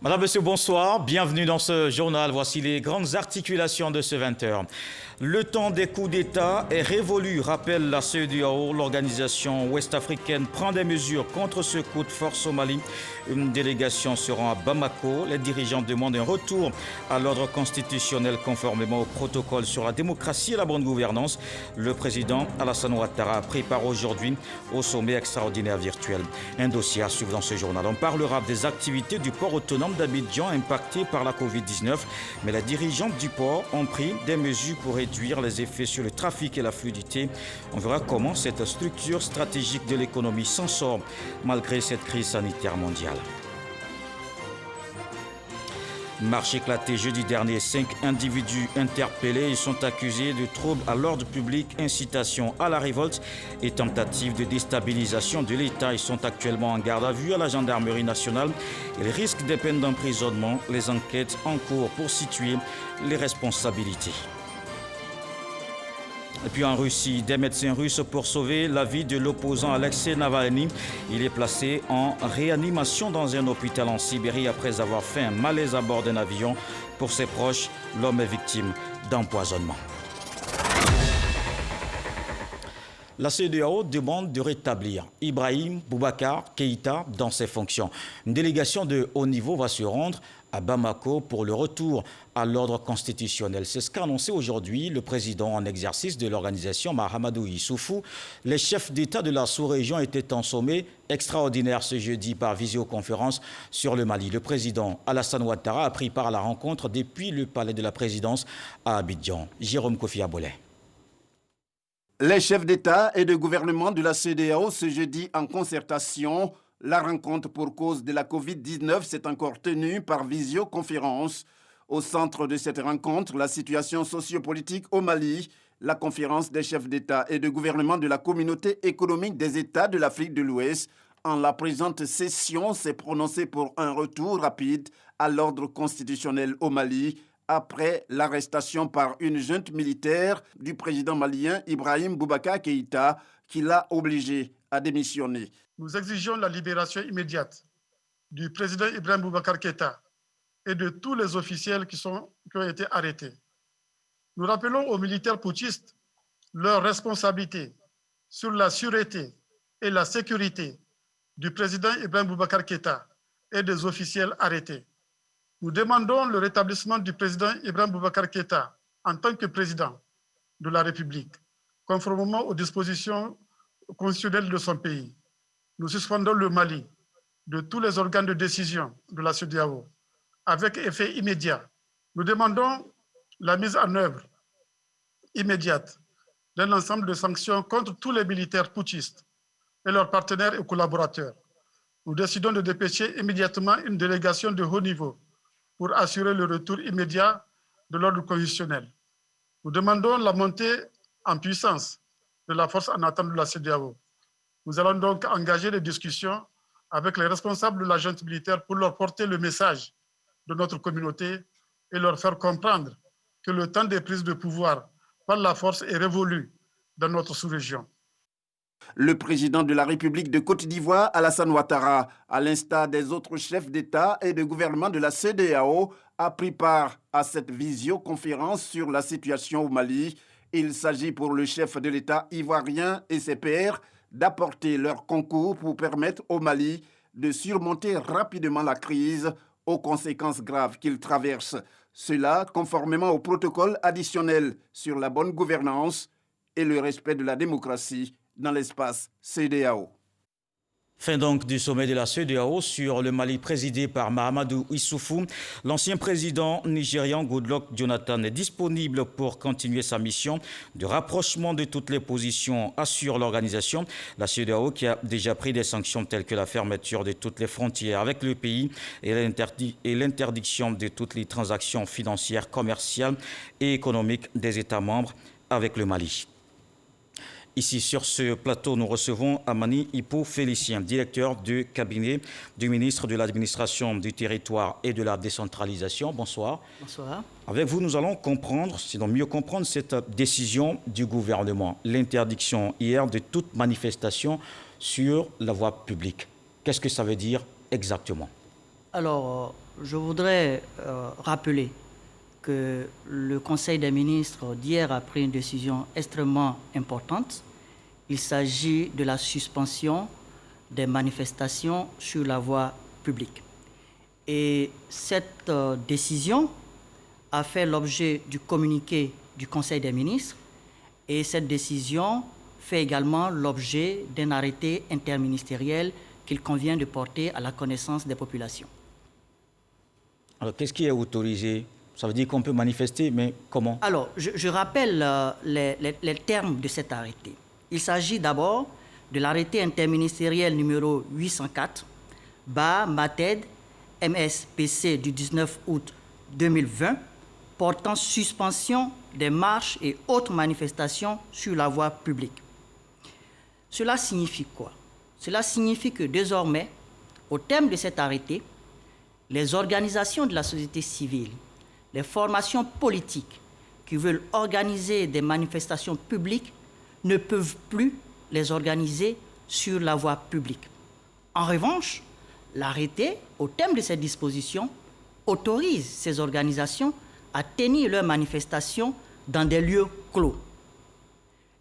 Madame, Monsieur, bonsoir. Bienvenue dans ce journal. Voici les grandes articulations de ce 20h. Le temps des coups d'État est révolu, rappelle la CEDEAO. L'organisation ouest-africaine prend des mesures contre ce coup de force au Mali. Une délégation se rend à Bamako. Les dirigeants demandent un retour à l'ordre constitutionnel conformément au protocole sur la démocratie et la bonne gouvernance. Le président Alassane Ouattara prépare aujourd'hui au sommet extraordinaire virtuel. Un dossier à suivre dans ce journal. On parlera des activités du port autonome d'Abidjan impacté par la Covid-19, mais les dirigeants du port ont pris des mesures pour réduire les effets sur le trafic et la fluidité. On verra comment cette structure stratégique de l'économie s'en sort malgré cette crise sanitaire mondiale. Marche éclaté jeudi dernier, 5 individus interpellés. Ils sont accusés de troubles à l'ordre public, incitation à la révolte et tentative de déstabilisation de l'État. Ils sont actuellement en garde à vue à la gendarmerie nationale. Ils risquent des peines d'emprisonnement. Les enquêtes en cours pour situer les responsabilités. Et puis en Russie, des médecins russes pour sauver la vie de l'opposant Alexei Navalny. Il est placé en réanimation dans un hôpital en Sibérie après avoir fait un malaise à bord d'un avion. Pour ses proches, l'homme est victime d'empoisonnement. La CEDEAO demande de rétablir Ibrahim Boubacar Keïta dans ses fonctions. Une délégation de haut niveau va se rendre à Bamako pour le retour à l'ordre constitutionnel. C'est ce qu'a annoncé aujourd'hui le président en exercice de l'organisation, Mahamadou Issoufou. Les chefs d'État de la sous-région étaient en sommet extraordinaire ce jeudi par visioconférence sur le Mali. Le président Alassane Ouattara a pris part à la rencontre depuis le palais de la présidence à Abidjan. Jérôme Kofi Abolé. Les chefs d'État et de gouvernement de la CEDEAO ce jeudi en concertation. La rencontre pour cause de la Covid-19 s'est encore tenue par visioconférence. Au centre de cette rencontre, la situation sociopolitique au Mali, la conférence des chefs d'État et de gouvernement de la communauté économique des États de l'Afrique de l'Ouest. En la présente session, s'est prononcée pour un retour rapide à l'ordre constitutionnel au Mali après l'arrestation par une junte militaire du président malien Ibrahim Boubacar Keïta qui l'a obligé à démissionner. Nous exigeons la libération immédiate du président Ibrahim Boubacar Keïta et de tous les officiels qui ont été arrêtés. Nous rappelons aux militaires putschistes leur responsabilité sur la sûreté et la sécurité du président Ibrahim Boubacar Keïta et des officiels arrêtés. Nous demandons le rétablissement du président Ibrahim Boubacar Keïta en tant que président de la République, conformément aux dispositions constitutionnelles de son pays. Nous suspendons le Mali de tous les organes de décision de la CEDEAO avec effet immédiat. Nous demandons la mise en œuvre immédiate d'un ensemble de sanctions contre tous les militaires putschistes et leurs partenaires et collaborateurs. Nous décidons de dépêcher immédiatement une délégation de haut niveau pour assurer le retour immédiat de l'ordre constitutionnel. Nous demandons la montée en puissance de la force en attente de la CEDEAO. Nous allons donc engager des discussions avec les responsables de la junte militaire pour leur porter le message de notre communauté et leur faire comprendre que le temps des prises de pouvoir par la force est révolu dans notre sous-région. Le président de la République de Côte d'Ivoire, Alassane Ouattara, à l'instar des autres chefs d'État et de gouvernement de la CEDEAO, a pris part à cette visioconférence sur la situation au Mali. Il s'agit pour le chef de l'État ivoirien et ses pairs d'apporter leur concours pour permettre au Mali de surmonter rapidement la crise aux conséquences graves qu'il traverse. Cela conformément au protocole additionnel sur la bonne gouvernance et le respect de la démocratie dans l'espace CEDEAO. Fin donc du sommet de la CEDEAO sur le Mali présidé par Mahamadou Issoufou. L'ancien président nigérian Goodluck Jonathan est disponible pour continuer sa mission de rapprochement de toutes les positions, assure l'organisation. La CEDEAO qui a déjà pris des sanctions telles que la fermeture de toutes les frontières avec le pays et l'interdiction de toutes les transactions financières, commerciales et économiques des États membres avec le Mali. Ici, sur ce plateau, nous recevons Amani Hippo Félicien, directeur du cabinet du ministre de l'Administration du Territoire et de la Décentralisation. Bonsoir. Bonsoir. Avec vous, nous allons comprendre, sinon mieux comprendre, cette décision du gouvernement, l'interdiction hier de toute manifestation sur la voie publique. Qu'est-ce que ça veut dire exactement? Alors, je voudrais rappeler que le Conseil des ministres d'hier a pris une décision extrêmement importante. Il s'agit de la suspension des manifestations sur la voie publique. Et cette décision a fait l'objet du communiqué du Conseil des ministres et cette décision fait également l'objet d'un arrêté interministériel qu'il convient de porter à la connaissance des populations. Alors, qu'est-ce qui est autorisé? Ça veut dire qu'on peut manifester, mais comment? Alors, je rappelle les termes de cet arrêté. Il s'agit d'abord de l'arrêté interministériel numéro 804/MATED-MSPC du 19 août 2020 portant suspension des marches et autres manifestations sur la voie publique. Cela signifie quoi? Cela signifie que désormais, au terme de cet arrêté, les organisations de la société civile, les formations politiques qui veulent organiser des manifestations publiques ne peuvent plus les organiser sur la voie publique. En revanche, l'arrêté, au terme de cette disposition, autorise ces organisations à tenir leurs manifestations dans des lieux clos.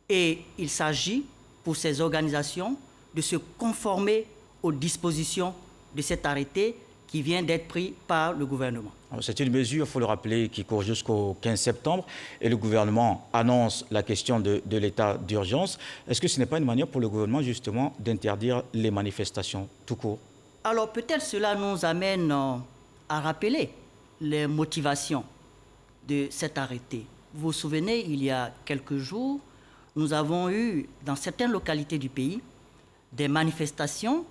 Et il s'agit pour ces organisations de se conformer aux dispositions de cet arrêté qui vient d'être pris par le gouvernement. C'est une mesure, il faut le rappeler, qui court jusqu'au 15 septembre et le gouvernement annonce la question de l'état d'urgence. Est-ce que ce n'est pas une manière pour le gouvernement justement d'interdire les manifestations tout court? Alors peut-être cela nous amène à rappeler les motivations de cet arrêté. Vous vous souvenez, il y a quelques jours, nous avons eu dans certaines localités du pays des manifestations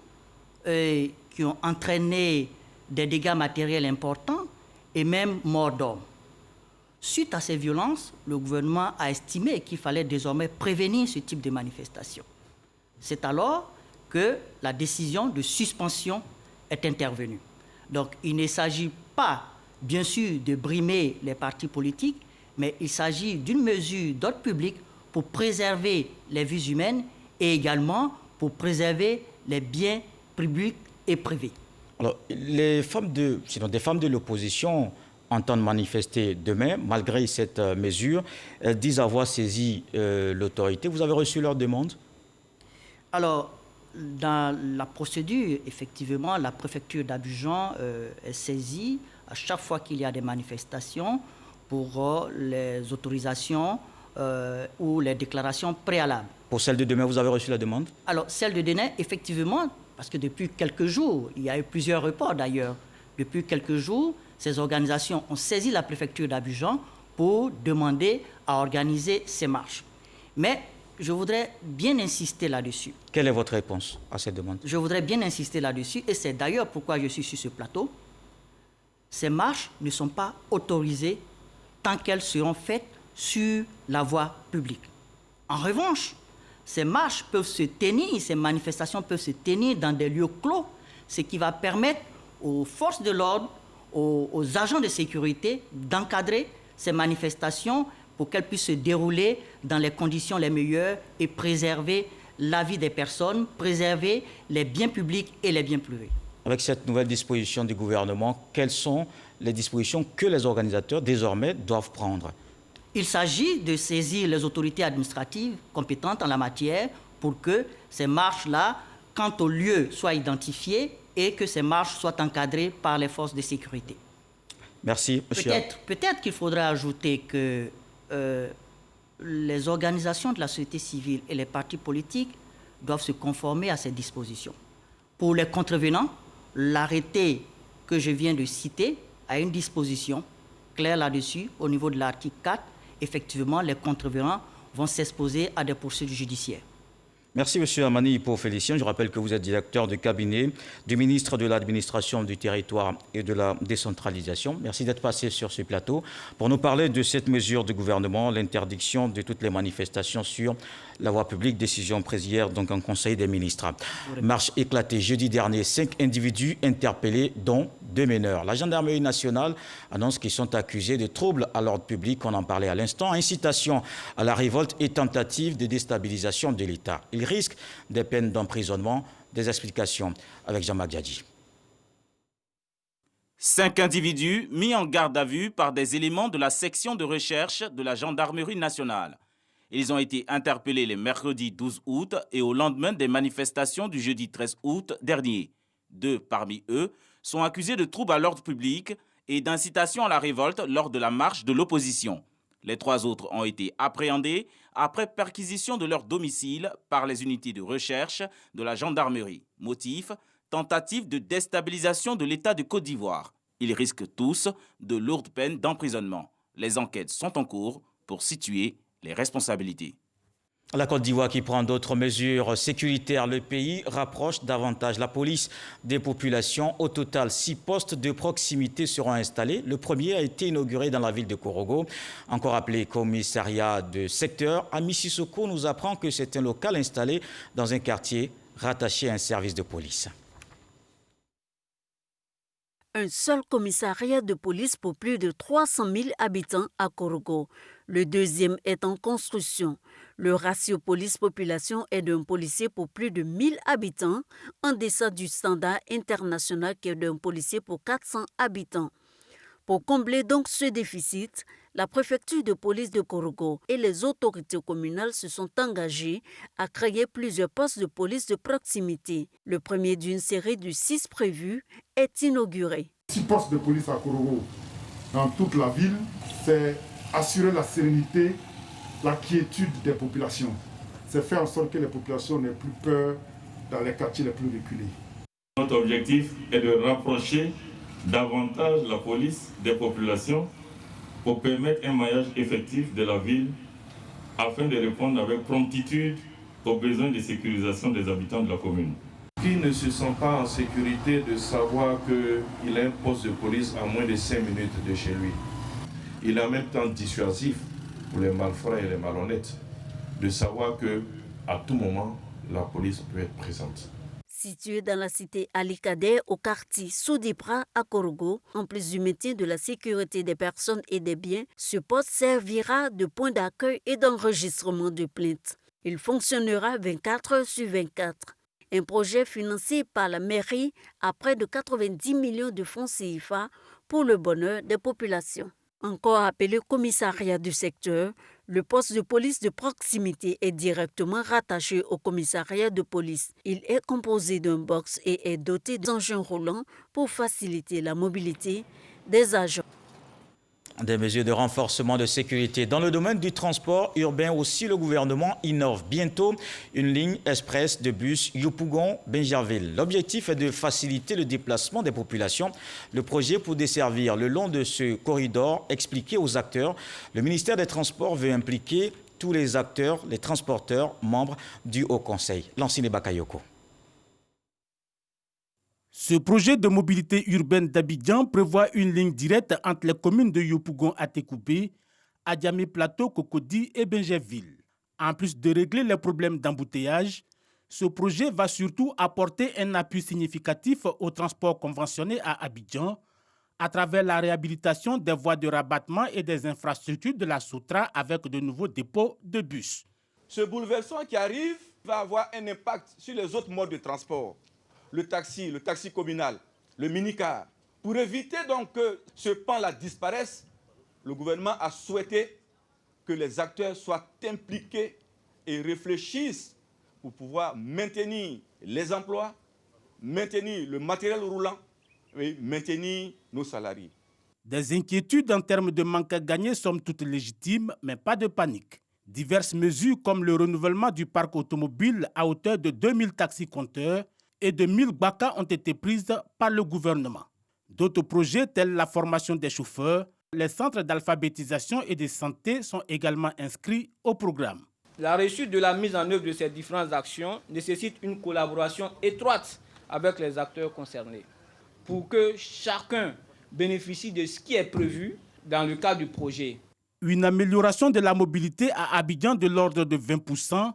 qui ont entraîné des dégâts matériels importants et même mort d'hommes. Suite à ces violences, le gouvernement a estimé qu'il fallait désormais prévenir ce type de manifestation. C'est alors que la décision de suspension est intervenue. Donc il ne s'agit pas, bien sûr, de brimer les partis politiques, mais il s'agit d'une mesure d'ordre public pour préserver les vies humaines et également pour préserver les biens publics et privés. Alors, des femmes de l'opposition entendent manifester demain, malgré cette mesure. Elles disent avoir saisi l'autorité. Vous avez reçu leur demande? Alors, dans la procédure, effectivement, la préfecture d'Abidjan est saisie à chaque fois qu'il y a des manifestations pour les autorisations ou les déclarations préalables. Pour celle de demain, vous avez reçu la demande? Alors, celle de demain, effectivement, parce que depuis quelques jours, il y a eu plusieurs reports d'ailleurs, depuis quelques jours, ces organisations ont saisi la préfecture d'Abidjan pour demander à organiser ces marches. Mais je voudrais bien insister là-dessus. Quelle est votre réponse à cette demande? Je voudrais bien insister là-dessus, et c'est d'ailleurs pourquoi je suis sur ce plateau. Ces marches ne sont pas autorisées tant qu'elles seront faites sur la voie publique. En revanche, ces marches peuvent se tenir, ces manifestations peuvent se tenir dans des lieux clos, ce qui va permettre aux forces de l'ordre, aux agents de sécurité d'encadrer ces manifestations pour qu'elles puissent se dérouler dans les conditions les meilleures et préserver la vie des personnes, préserver les biens publics et les biens privés. Avec cette nouvelle disposition du gouvernement, quelles sont les dispositions que les organisateurs désormais doivent prendre? Il s'agit de saisir les autorités administratives compétentes en la matière pour que ces marches-là, quant au lieu, soient identifiées et que ces marches soient encadrées par les forces de sécurité. Merci, monsieur. Peut-être qu'il faudrait ajouter que les organisations de la société civile et les partis politiques doivent se conformer à ces dispositions. Pour les contrevenants, l'arrêté que je viens de citer a une disposition claire là-dessus au niveau de l'article 4. Effectivement, les contrevenants vont s'exposer à des poursuites judiciaires. Merci, M. Amani Hippo-Félicien. Je rappelle que vous êtes directeur de cabinet du ministre de l'Administration du Territoire et de la Décentralisation. Merci d'être passé sur ce plateau pour nous parler de cette mesure du gouvernement, l'interdiction de toutes les manifestations sur la voie publique, décision prise hier donc en Conseil des ministres. Marche éclatée jeudi dernier, 5 individus interpellés, dont 2 mineurs. La gendarmerie nationale annonce qu'ils sont accusés de troubles à l'ordre public, on en parlait à l'instant, incitation à la révolte et tentative de déstabilisation de l'État. Ils risquent des peines d'emprisonnement. Des explications avec Jean-Marc Diadji. 5 individus mis en garde à vue par des éléments de la section de recherche de la Gendarmerie nationale. Ils ont été interpellés le mercredi 12 août et au lendemain des manifestations du jeudi 13 août dernier. 2 parmi eux sont accusés de troubles à l'ordre public et d'incitation à la révolte lors de la marche de l'opposition. Les 3 autres ont été appréhendés après perquisition de leur domicile par les unités de recherche de la gendarmerie. Motif : tentative de déstabilisation de l'État de Côte d'Ivoire. Ils risquent tous de lourdes peines d'emprisonnement. Les enquêtes sont en cours pour situer les responsabilités. La Côte d'Ivoire qui prend d'autres mesures sécuritaires, le pays rapproche davantage la police des populations. Au total, 6 postes de proximité seront installés. Le premier a été inauguré dans la ville de Korogo, encore appelé commissariat de secteur. Ami Sissoko nous apprend que c'est un local installé dans un quartier rattaché à un service de police. Un seul commissariat de police pour plus de 300 000 habitants à Korogo. Le deuxième est en construction. Le ratio police-population est d'un policier pour plus de 1000 habitants, en deçà du standard international qui est d'un policier pour 400 habitants. Pour combler donc ce déficit, la préfecture de police de Korogo et les autorités communales se sont engagées à créer plusieurs postes de police de proximité. Le premier d'une série de 6 prévus est inauguré. 6 postes de police à Korogo dans toute la ville, c'est assurer la sérénité, la quiétude des populations. C'est faire en sorte que les populations n'aient plus peur dans les quartiers les plus reculés. Notre objectif est de rapprocher davantage la police des populations pour permettre un maillage effectif de la ville afin de répondre avec promptitude aux besoins de sécurisation des habitants de la commune. Qui ne se sent pas en sécurité de savoir qu'il a un poste de police à moins de 5 minutes de chez lui. Il est en même temps dissuasif pour les malfrats et les malhonnêtes de savoir qu'à tout moment, la police peut être présente. Situé dans la cité Ali Kader, au quartier Soudibra à Korogo, en plus du maintien de la sécurité des personnes et des biens, ce poste servira de point d'accueil et d'enregistrement de plaintes. Il fonctionnera 24 heures sur 24. Un projet financé par la mairie à près de 90 millions de francs CFA pour le bonheur des populations. Encore appelé commissariat du secteur, le poste de police de proximité est directement rattaché au commissariat de police. Il est composé d'un box et est doté d'engins roulants pour faciliter la mobilité des agents. Des mesures de renforcement de sécurité dans le domaine du transport urbain aussi. Le gouvernement innove bientôt une ligne express de bus Yopougon-Bingerville. L'objectif est de faciliter le déplacement des populations. Le projet pour desservir le long de ce corridor expliqué aux acteurs. Le ministère des Transports veut impliquer tous les acteurs, les transporteurs, membres du Haut Conseil. Lancine Bakayoko. Ce projet de mobilité urbaine d'Abidjan prévoit une ligne directe entre les communes de Yopougon-Atekoubé, Adjamé Plateau, Cocody et Bingerville. En plus de régler les problèmes d'embouteillage, ce projet va surtout apporter un appui significatif au transport conventionné à Abidjan à travers la réhabilitation des voies de rabattement et des infrastructures de la Soutra avec de nouveaux dépôts de bus. Ce bouleversement qui arrive va avoir un impact sur les autres modes de transport. Le taxi communal, le minicar. Pour éviter donc que ce pan-là disparaisse, le gouvernement a souhaité que les acteurs soient impliqués et réfléchissent pour pouvoir maintenir les emplois, maintenir le matériel roulant et maintenir nos salariés. Des inquiétudes en termes de manque à gagner sont toutes légitimes, mais pas de panique. Diverses mesures comme le renouvellement du parc automobile à hauteur de 2000 taxis-compteurs et de 1000 BACA ont été prises par le gouvernement. D'autres projets tels la formation des chauffeurs, les centres d'alphabétisation et de santé sont également inscrits au programme. La réussite de la mise en œuvre de ces différentes actions nécessite une collaboration étroite avec les acteurs concernés pour que chacun bénéficie de ce qui est prévu dans le cadre du projet. Une amélioration de la mobilité à Abidjan de l'ordre de 20%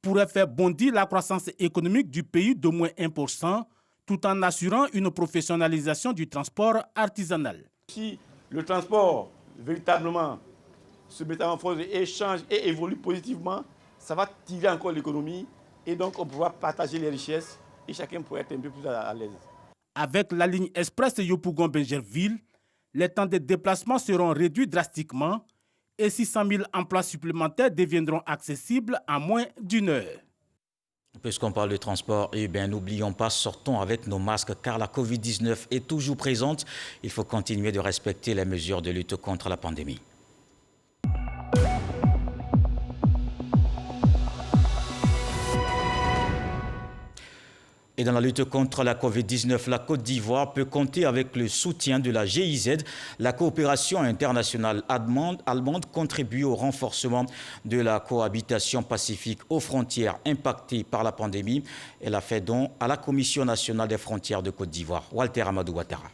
pourrait faire bondir la croissance économique du pays d'au moins 1%, tout en assurant une professionnalisation du transport artisanal. Si le transport véritablement se métamorphose et change et évolue positivement, ça va tirer encore l'économie et donc on pourra partager les richesses et chacun pourra être un peu plus à l'aise. Avec la ligne express Yopougon-Bingerville, les temps de déplacement seront réduits drastiquement et 600 000 emplois supplémentaires deviendront accessibles en moins d'1 heure. Puisqu'on parle de transport, n'oublions pas, sortons avec nos masques car la Covid-19 est toujours présente. Il faut continuer de respecter les mesures de lutte contre la pandémie. Et dans la lutte contre la Covid-19, la Côte d'Ivoire peut compter avec le soutien de la GIZ. La coopération internationale allemande contribue au renforcement de la cohabitation pacifique aux frontières impactées par la pandémie. Elle a fait don à la Commission nationale des frontières de Côte d'Ivoire. Walter Amadou Ouattara.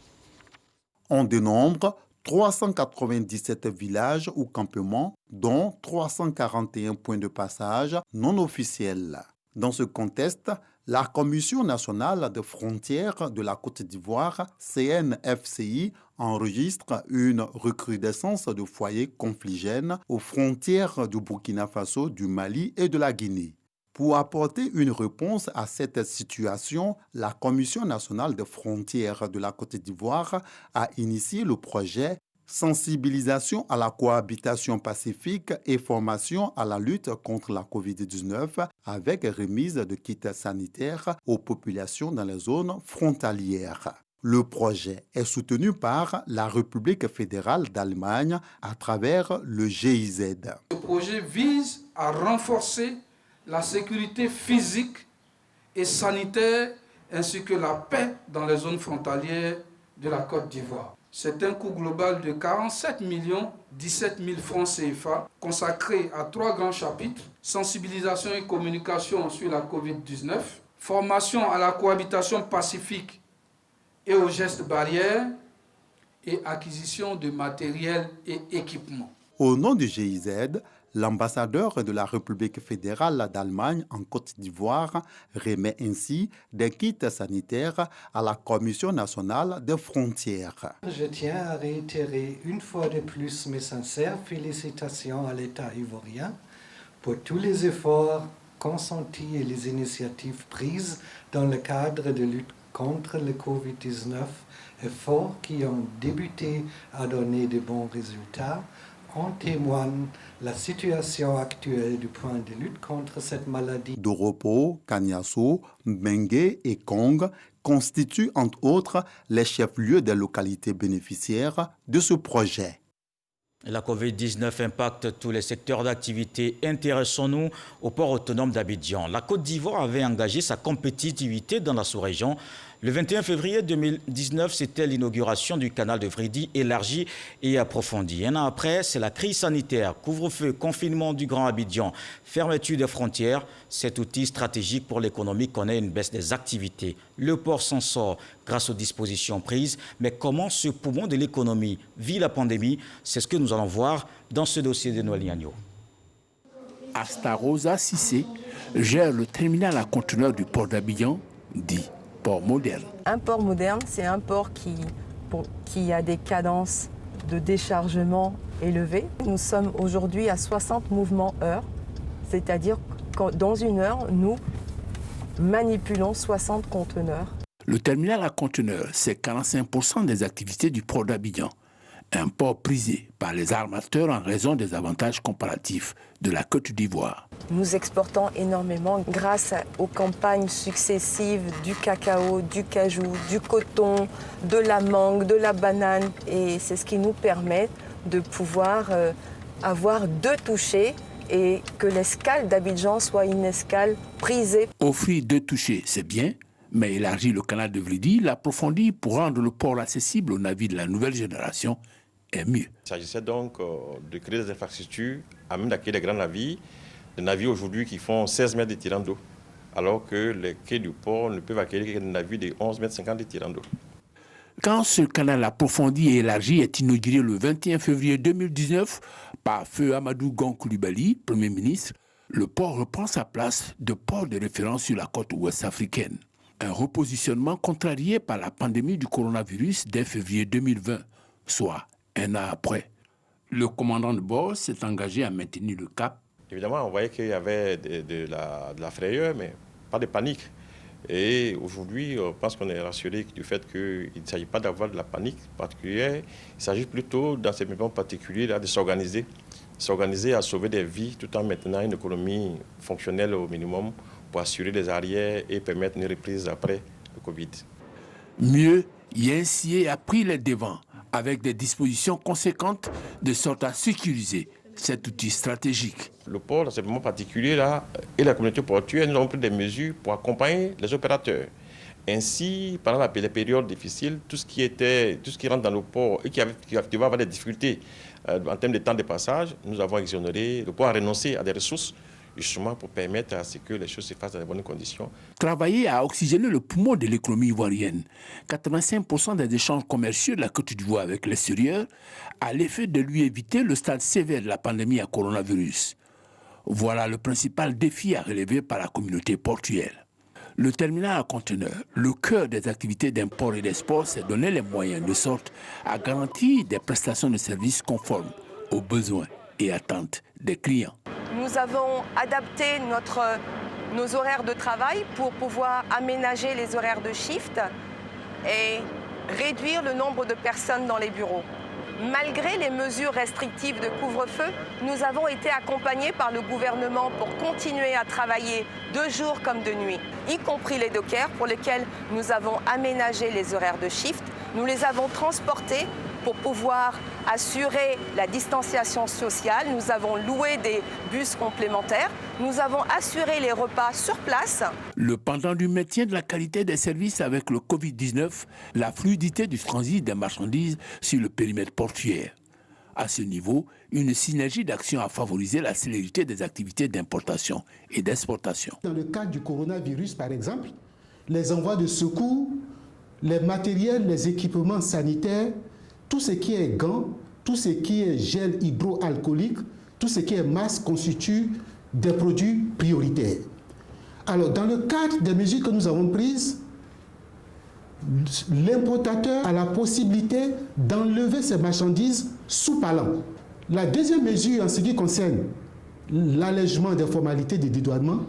On dénombre 397 villages ou campements, dont 341 points de passage non officiels. Dans ce contexte, la Commission nationale des frontières de la Côte d'Ivoire, CNFCI, enregistre une recrudescence de foyers confligènes aux frontières du Burkina Faso, du Mali et de la Guinée. Pour apporter une réponse à cette situation, la Commission nationale des frontières de la Côte d'Ivoire a initié le projet Sensibilisation à la cohabitation pacifique et formation à la lutte contre la COVID-19 avec remise de kits sanitaires aux populations dans les zones frontalières. Le projet est soutenu par la République fédérale d'Allemagne à travers le GIZ. Ce projet vise à renforcer la sécurité physique et sanitaire ainsi que la paix dans les zones frontalières de la Côte d'Ivoire. C'est un coût global de 47 17 000 francs CFA consacré à 3 grands chapitres: sensibilisation et communication sur la COVID-19, formation à la cohabitation pacifique et aux gestes barrières et acquisition de matériel et équipements. Au nom du GIZ, l'ambassadeur de la République fédérale d'Allemagne en Côte d'Ivoire remet ainsi des kits sanitaires à la Commission nationale des frontières. Je tiens à réitérer une fois de plus mes sincères félicitations à l'État ivoirien pour tous les efforts consentis et les initiatives prises dans le cadre de lutte contre le Covid-19, efforts qui ont débuté à donner de bons résultats. En témoigne la situation actuelle du point de lutte contre cette maladie. Doropo, Kanyasso, Mbengue et Kong constituent entre autres les chefs-lieux des localités bénéficiaires de ce projet. La Covid-19 impacte tous les secteurs d'activité. Intéressons-nous au port autonome d'Abidjan. La Côte d'Ivoire avait engagé sa compétitivité dans la sous-région. Le 21 février 2019, c'était l'inauguration du canal de Vridi élargi et approfondi. Un an après, c'est la crise sanitaire, couvre-feu, confinement du Grand Abidjan, fermeture des frontières. Cet outil stratégique pour l'économie connaît une baisse des activités. Le port s'en sort grâce aux dispositions prises. Mais comment ce poumon de l'économie vit la pandémie? C'est ce que nous allons voir dans ce dossier de Noël Agneau. Astarosa Cissé gère le terminal à conteneurs du port d'Abidjan, dit port moderne. Un port moderne, c'est un port qui a des cadences de déchargement élevées. Nous sommes aujourd'hui à 60 mouvements heure, c'est-à-dire que dans une heure, nous manipulons 60 conteneurs. Le terminal à conteneurs, c'est 45% des activités du port d'Abidjan. Un port prisé par les armateurs en raison des avantages comparatifs de la Côte d'Ivoire. Nous exportons énormément grâce aux campagnes successives du cacao, du cajou, du coton, de la mangue, de la banane. Et c'est ce qui nous permet de pouvoir avoir deux touchés et que l'escale d'Abidjan soit une escale prisée. Offrir deux touchés, c'est bien, mais élargir le canal de Vridi, l'approfondir pour rendre le port accessible aux navires de la nouvelle génération est mieux. Il s'agissait donc de créer des infrastructures à même d'accueillir des grands navires, des navires aujourd'hui qui font 16 mètres de tirant d'eau, alors que les quais du port ne peuvent accueillir que des navires de 11 mètres 50 de tirant d'eau. Quand ce canal approfondi et élargi est inauguré le 21 février 2019 par Feu Amadou Gon Coulibaly, Premier ministre, le port reprend sa place de port de référence sur la côte ouest africaine. Un repositionnement contrarié par la pandémie du coronavirus dès février 2020, soit un an après. Le commandant de bord s'est engagé à maintenir le cap. Évidemment, on voyait qu'il y avait de la frayeur, mais pas de panique. Et aujourd'hui, je pense qu'on est rassuré du fait qu'il ne s'agit pas d'avoir de la panique particulière. Il s'agit plutôt, dans ces moments particuliers, là, de s'organiser à sauver des vies tout en maintenant une économie fonctionnelle au minimum pour assurer les arrières et permettre une reprise après le Covid. Mieux, YNCA a pris les devants avec des dispositions conséquentes de sorte à sécuriser cet outil stratégique. Le port, dans ce moment particulier là, et la communauté portuaire, nous avons pris des mesures pour accompagner les opérateurs. Ainsi, pendant les périodes difficiles, tout ce qui rentre dans le port et qui va avoir des difficultés en termes de temps de passage, nous avons exonéré, le port a renoncé à des ressources justement pour permettre à ce que les choses se fassent dans de bonnes conditions. Travailler à oxygéner le poumon de l'économie ivoirienne. 85% des échanges commerciaux de la Côte d'Ivoire avec l'extérieur a l'effet de lui éviter le stade sévère de la pandémie à coronavirus. Voilà le principal défi à relever par la communauté portuaire. Le terminal à conteneurs, le cœur des activités d'import et d'export, s'est donné les moyens de sorte à garantir des prestations de services conformes aux besoins et attentes des clients. Nous avons adapté nos horaires de travail pour pouvoir aménager les horaires de shift et réduire le nombre de personnes dans les bureaux. Malgré les mesures restrictives de couvre-feu, nous avons été accompagnés par le gouvernement pour continuer à travailler de jour comme de nuit, y compris les dockers pour lesquels nous avons aménagé les horaires de shift. Nous les avons transportés pour pouvoir assurer la distanciation sociale. Nous avons loué des bus complémentaires. Nous avons assuré les repas sur place. Le pendant du maintien de la qualité des services avec le Covid-19, la fluidité du transit des marchandises sur le périmètre portuaire. À ce niveau, une synergie d'action a favorisé la célérité des activités d'importation et d'exportation. Dans le cadre du coronavirus, par exemple, les envois de secours, les matériels, les équipements sanitaires, tout ce qui est gants, tout ce qui est gel hydroalcoolique, tout ce qui est masque constitue des produits prioritaires. Alors, dans le cadre des mesures que nous avons prises, l'importateur a la possibilité d'enlever ces marchandises sous palin. La deuxième mesure, en ce qui concerne l'allègement des formalités de dédouanement,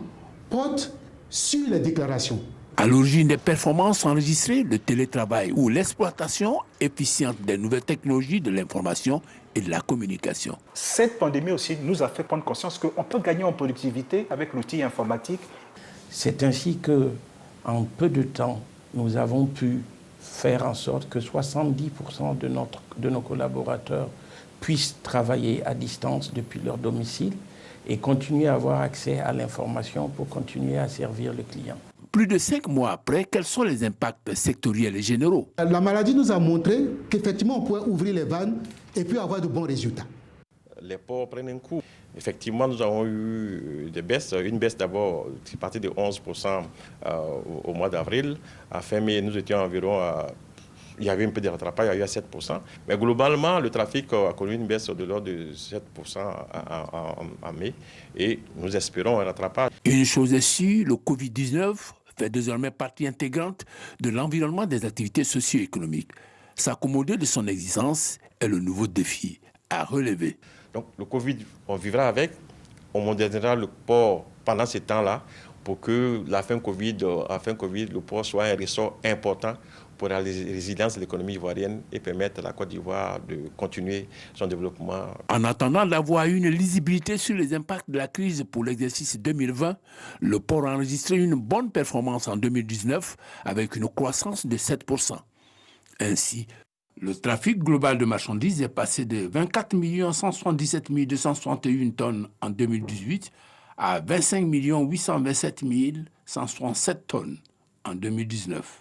porte sur les déclarations. À l'origine des performances enregistrées, le télétravail ou l'exploitation efficiente des nouvelles technologies de l'information et de la communication. Cette pandémie aussi nous a fait prendre conscience qu'on peut gagner en productivité avec l'outil informatique. C'est ainsi qu'en peu de temps, nous avons pu faire en sorte que 70% de nos collaborateurs puissent travailler à distance depuis leur domicile et continuer à avoir accès à l'information pour continuer à servir le client. Plus de 5 mois après, quels sont les impacts sectoriels et généraux? La maladie nous a montré qu'effectivement, on pouvait ouvrir les vannes et puis avoir de bons résultats. Les ports prennent un coup. Effectivement, nous avons eu des baisses. Une baisse d'abord qui partait de 11% au mois d'avril. À fin mai, nous étions environ il y avait un peu de rattrapage, il y a eu à 7%. Mais globalement, le trafic a connu une baisse de l'ordre de 7% en mai. Et nous espérons un rattrapage. Une chose est sûre, le Covid-19 fait désormais partie intégrante de l'environnement des activités socio-économiques. S'accommoder de son existence est le nouveau défi à relever. Donc le Covid, on vivra avec, on modernisera le port pendant ce temps-là pour que la fin Covid, le port soit un ressort important pour la résilience de l'économie ivoirienne et permettre à la Côte d'Ivoire de continuer son développement. En attendant d'avoir une lisibilité sur les impacts de la crise pour l'exercice 2020, le port a enregistré une bonne performance en 2019 avec une croissance de 7%. Ainsi, le trafic global de marchandises est passé de 24 177 261 tonnes en 2018 à 25 827 167 tonnes en 2019.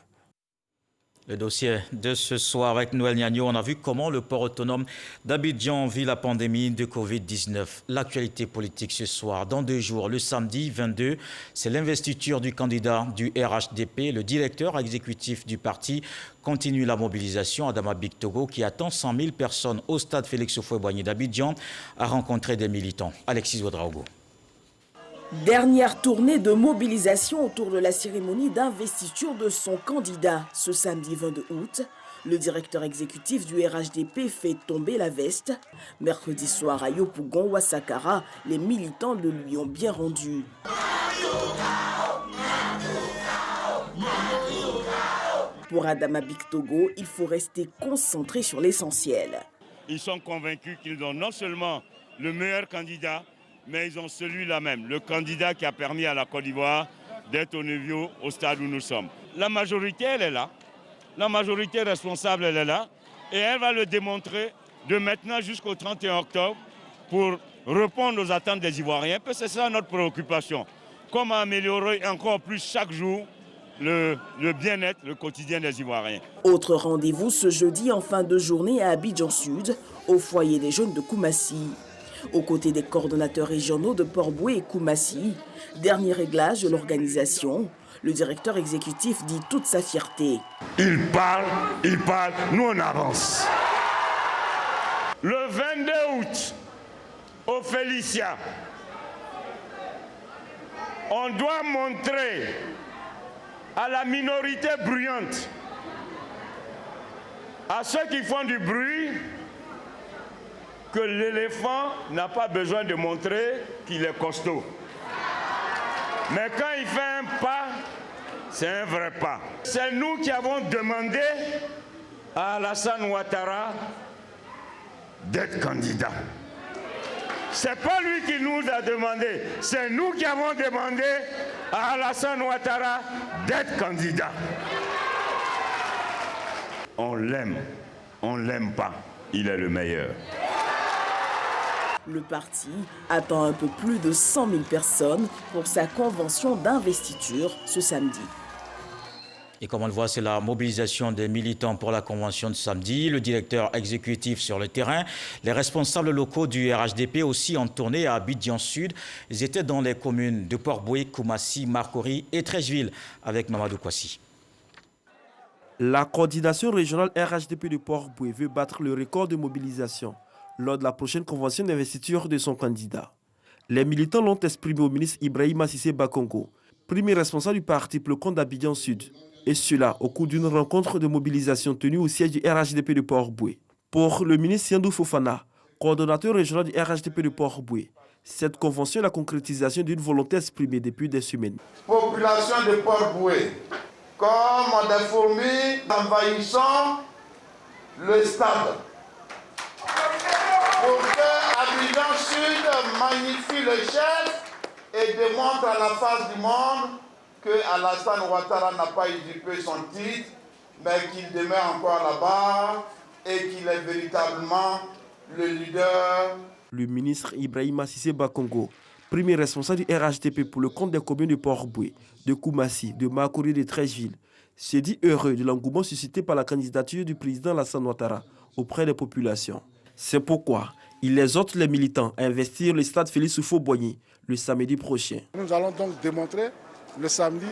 Le dossier de ce soir avec Noël Niagno, on a vu comment le port autonome d'Abidjan vit la pandémie de Covid-19. L'actualité politique ce soir, dans 2 jours, le samedi 22, c'est l'investiture du candidat du RHDP. Le directeur exécutif du parti continue la mobilisation. Adama Bictogo, qui attend 100 000 personnes au stade Félix Houphouët-Boigny d'Abidjan, a rencontré des militants. Alexis Ouedraogo. Dernière tournée de mobilisation autour de la cérémonie d'investiture de son candidat. Ce samedi 22 août, le directeur exécutif du RHDP fait tomber la veste. Mercredi soir à Yopougon ou à Sakara, les militants le lui ont bien rendu. Pour Adama Bictogo, il faut rester concentré sur l'essentiel. Ils sont convaincus qu'ils ont non seulement le meilleur candidat, mais ils ont celui-là même, le candidat qui a permis à la Côte d'Ivoire d'être au niveau, au stade où nous sommes. La majorité, elle est là. La majorité responsable, elle est là. Et elle va le démontrer de maintenant jusqu'au 31 octobre pour répondre aux attentes des Ivoiriens. Parce que c'est ça notre préoccupation. Comment améliorer encore plus chaque jour le bien-être, le quotidien des Ivoiriens. Autre rendez-vous ce jeudi en fin de journée à Abidjan Sud, au foyer des jeunes de Koumassi. Aux côtés des coordonnateurs régionaux de Port-Boué et Koumassi, dernier réglage de l'organisation, le directeur exécutif dit toute sa fierté. Il parle, nous on avance. Le 22 août, au Félicia, on doit montrer à la minorité bruyante, à ceux qui font du bruit, que l'éléphant n'a pas besoin de montrer qu'il est costaud. Mais quand il fait un pas, c'est un vrai pas. C'est nous qui avons demandé à Alassane Ouattara d'être candidat. C'est pas lui qui nous a demandé, c'est nous qui avons demandé à Alassane Ouattara d'être candidat. On l'aime pas, il est le meilleur. Le parti attend un peu plus de 100 000 personnes pour sa convention d'investiture ce samedi. Et comme on le voit, c'est la mobilisation des militants pour la convention de samedi. Le directeur exécutif sur le terrain. Les responsables locaux du RHDP aussi en tournée à Abidjan Sud. Ils étaient dans les communes de Port-Boué, Koumassi, Marcory et Treichville avec Mamadou Kwasi. La coordination régionale RHDP de Port-Boué veut battre le record de mobilisation lors de la prochaine convention d'investiture de son candidat. Les militants l'ont exprimé au ministre Ibrahima Cissé Bakongo, premier responsable du parti pour le compte d'Abidjan Sud, et cela au cours d'une rencontre de mobilisation tenue au siège du RHDP de Port-Boué. Pour le ministre Siandou Fofana, coordonnateur régional du RHDP de Port-Boué, cette convention est la concrétisation d'une volonté exprimée depuis des semaines. Population de Port-Boué, comme des fourmis envahissant le stade, pour que Abidjan Sud magnifie le chef et démontre à la face du monde que Alassane Ouattara n'a pas usurpé son titre, mais qu'il demeure encore là-bas et qu'il est véritablement le leader. Le ministre Ibrahima Cissé Bakongo, premier responsable du RHDP pour le compte des communes de Port-Boué, de Koumassi, de Marcory et de Treichville, se dit heureux de l'engouement suscité par la candidature du président Alassane Ouattara auprès des populations. C'est pourquoi il exhorte les militants à investir le stade Félix Houphouët-Boigny le samedi prochain. Nous allons donc démontrer le samedi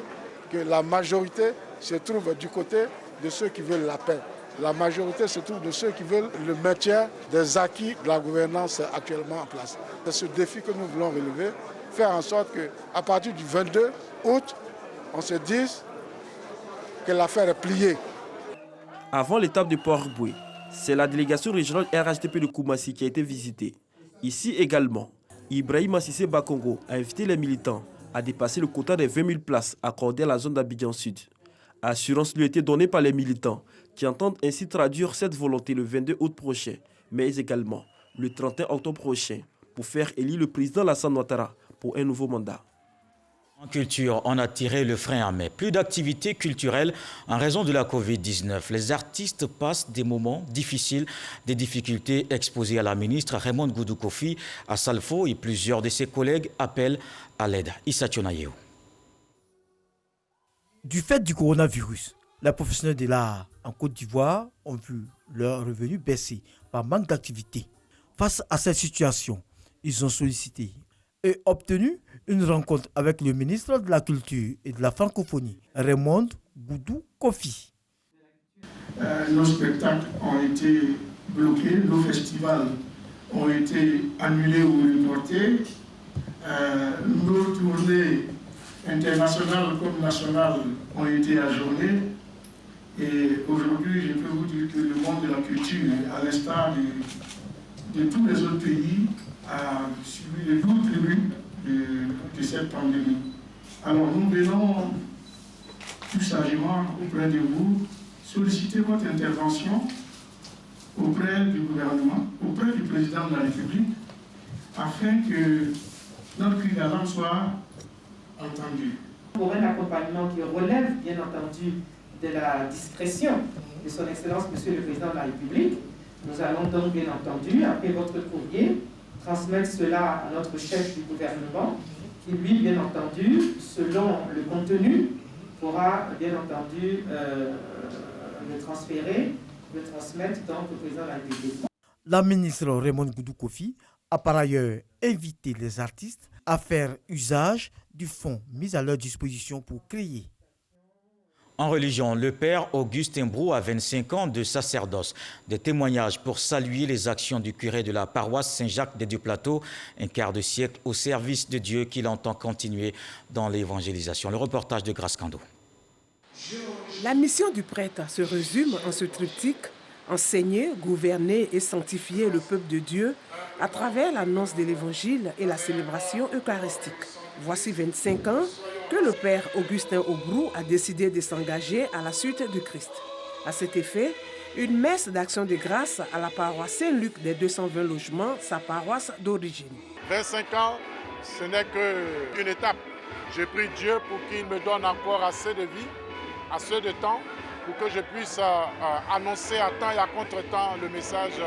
que la majorité se trouve du côté de ceux qui veulent la paix. La majorité se trouve de ceux qui veulent le maintien des acquis de la gouvernance actuellement en place. C'est ce défi que nous voulons relever, faire en sorte qu'à partir du 22 août, on se dise que l'affaire est pliée. Avant l'étape de Port-Boué, c'est la délégation régionale RHDP de Koumassi qui a été visitée. Ici également, Ibrahima Cissé Bakongo a invité les militants à dépasser le quota des 20 000 places accordées à la zone d'Abidjan Sud. Assurance lui a été donnée par les militants qui entendent ainsi traduire cette volonté le 22 août prochain, mais également le 31 octobre prochain pour faire élire le président Alassane Ouattara pour un nouveau mandat. En culture, on a tiré le frein à main. Plus d'activités culturelles en raison de la Covid-19. Les artistes passent des moments difficiles, des difficultés exposées à la ministre Raymond Goudou Kofi à Salfo et plusieurs de ses collègues appellent à l'aide. Issa Tionayeo. Du fait du coronavirus, les professionnels de l'art en Côte d'Ivoire ont vu leurs revenus baisser par manque d'activité. Face à cette situation, ils ont sollicité et obtenu une rencontre avec le ministre de la Culture et de la Francophonie, Raymond Goudou Kofi. Nos spectacles ont été bloqués, nos festivals ont été annulés ou reportés, nos tournées internationales comme nationales ont été ajournées. Et aujourd'hui, je peux vous dire que le monde de la culture, à l'instar de tous les autres pays, a subi les lourds tributs de cette pandémie. Alors nous venons tout sagement auprès de vous solliciter votre intervention auprès du gouvernement, auprès du président de la République, afin que notre cri d'alarme soit entendu. Pour un accompagnement qui relève, bien entendu, de la discrétion de son Excellence, Monsieur le Président de la République, nous allons donc, bien entendu, après votre courrier, transmettre cela à notre chef du gouvernement, qui lui, bien entendu, selon le contenu, pourra, bien entendu, le transmettre donc au Président de la République. La ministre Raymond Goudou Kofi a par ailleurs invité les artistes à faire usage du fonds mis à leur disposition pour créer. En religion, le père Augustin Brou a 25 ans de sacerdoce. Des témoignages pour saluer les actions du curé de la paroisse Saint-Jacques des Deux-Plateaux, un quart de siècle au service de Dieu qu'il entend continuer dans l'évangélisation. Le reportage de Grace Kando. La mission du prêtre se résume en ce triptyque: enseigner, gouverner et sanctifier le peuple de Dieu à travers l'annonce de l'évangile et la célébration eucharistique. Voici 25 ans que le père Augustin Brou a décidé de s'engager à la suite du Christ. À cet effet, une messe d'action de grâce à la paroisse Saint-Luc des 220 logements, sa paroisse d'origine. 25 ans, ce n'est qu'une étape. Je prie Dieu pour qu'il me donne encore assez de vie, assez de temps, pour que je puisse annoncer à temps et à contre-temps le message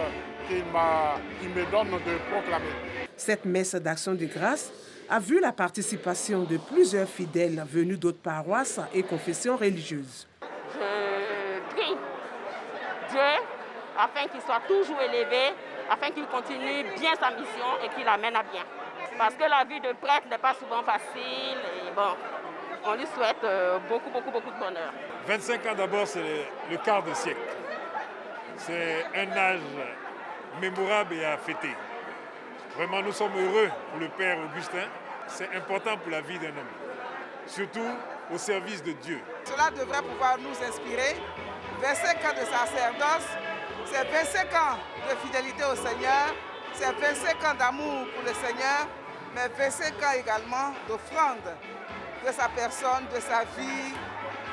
qu'il me donne de proclamer. Cette messe d'action de grâce a vu la participation de plusieurs fidèles venus d'autres paroisses et confessions religieuses. Je prie Dieu afin qu'il soit toujours élevé, afin qu'il continue bien sa mission et qu'il l'amène à bien. Parce que la vie de prêtre n'est pas souvent facile et bon, on lui souhaite beaucoup de bonheur. 25 ans d'abord, c'est le quart de siècle. C'est un âge mémorable et à fêter. Vraiment, nous sommes heureux pour le Père Augustin. C'est important pour la vie d'un homme, surtout au service de Dieu. Cela devrait pouvoir nous inspirer. 25 ans de sacerdoce, c'est 25 ans de fidélité au Seigneur, c'est 25 ans d'amour pour le Seigneur, mais 25 ans également d'offrande de sa personne, de sa vie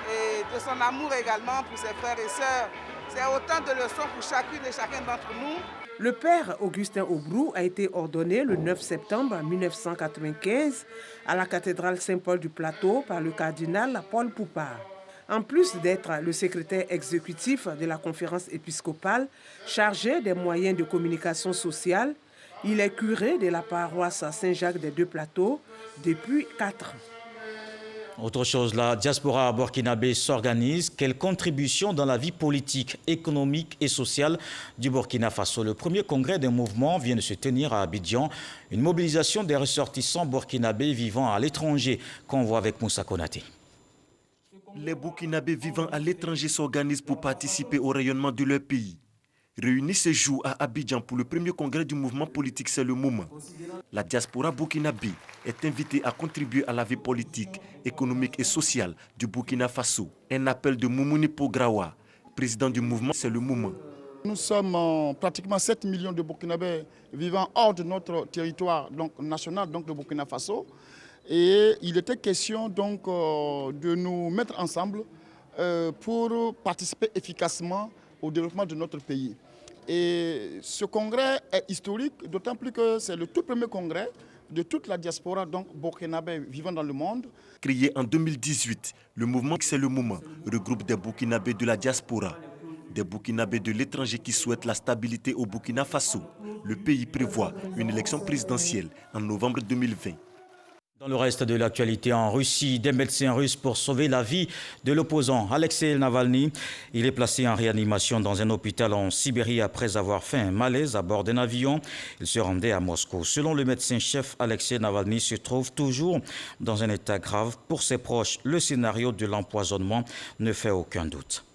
et de son amour également pour ses frères et sœurs. C'est autant de leçons pour chacune et chacun d'entre nous. Le père Augustin Brou a été ordonné le 9 septembre 1995 à la cathédrale Saint-Paul du Plateau par le cardinal Paul Poupard. En plus d'être le secrétaire exécutif de la conférence épiscopale chargé des moyens de communication sociale, il est curé de la paroisse Saint-Jacques des Deux-Plateaux depuis 4 ans. Autre chose, la diaspora burkinabé s'organise. Quelle contribution dans la vie politique, économique et sociale du Burkina Faso? Le premier congrès d'un mouvement vient de se tenir à Abidjan. Une mobilisation des ressortissants burkinabés vivant à l'étranger, qu'on voit avec Moussa Konaté. Les Burkinabés vivant à l'étranger s'organisent pour participer au rayonnement de leur pays. Réunis ce jour à Abidjan pour le premier congrès du mouvement politique C'est le Moment. La diaspora burkinabé est invitée à contribuer à la vie politique, économique et sociale du Burkina Faso. Un appel de Moumouni Pograwa, président du mouvement C'est le Moment. Nous sommes pratiquement 7 millions de Burkinabés vivant hors de notre territoire national, donc le Burkina Faso. Et il était question donc de nous mettre ensemble pour participer efficacement au développement de notre pays. Et ce congrès est historique, d'autant plus que c'est le tout premier congrès de toute la diaspora burkinabé vivant dans le monde. Créé en 2018, le mouvement C'est le Moment regroupe des Burkinabés de la diaspora, des Burkinabés de l'étranger qui souhaitent la stabilité au Burkina Faso. Le pays prévoit une élection présidentielle en novembre 2020. Dans le reste de l'actualité, en Russie, des médecins russes pour sauver la vie de l'opposant Alexei Navalny. Il est placé en réanimation dans un hôpital en Sibérie après avoir fait un malaise à bord d'un avion. Il se rendait à Moscou. Selon le médecin-chef, Alexei Navalny se trouve toujours dans un état grave. Pour ses proches, le scénario de l'empoisonnement ne fait aucun doute.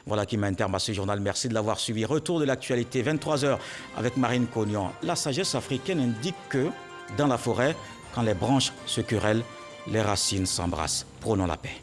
Voilà qui met un terme à ce journal. Merci de l'avoir suivi. Retour de l'actualité, 23h avec Marine Cognan. La sagesse africaine indique que dans la forêt, quand les branches se querellent, les racines s'embrassent. Prônons la paix.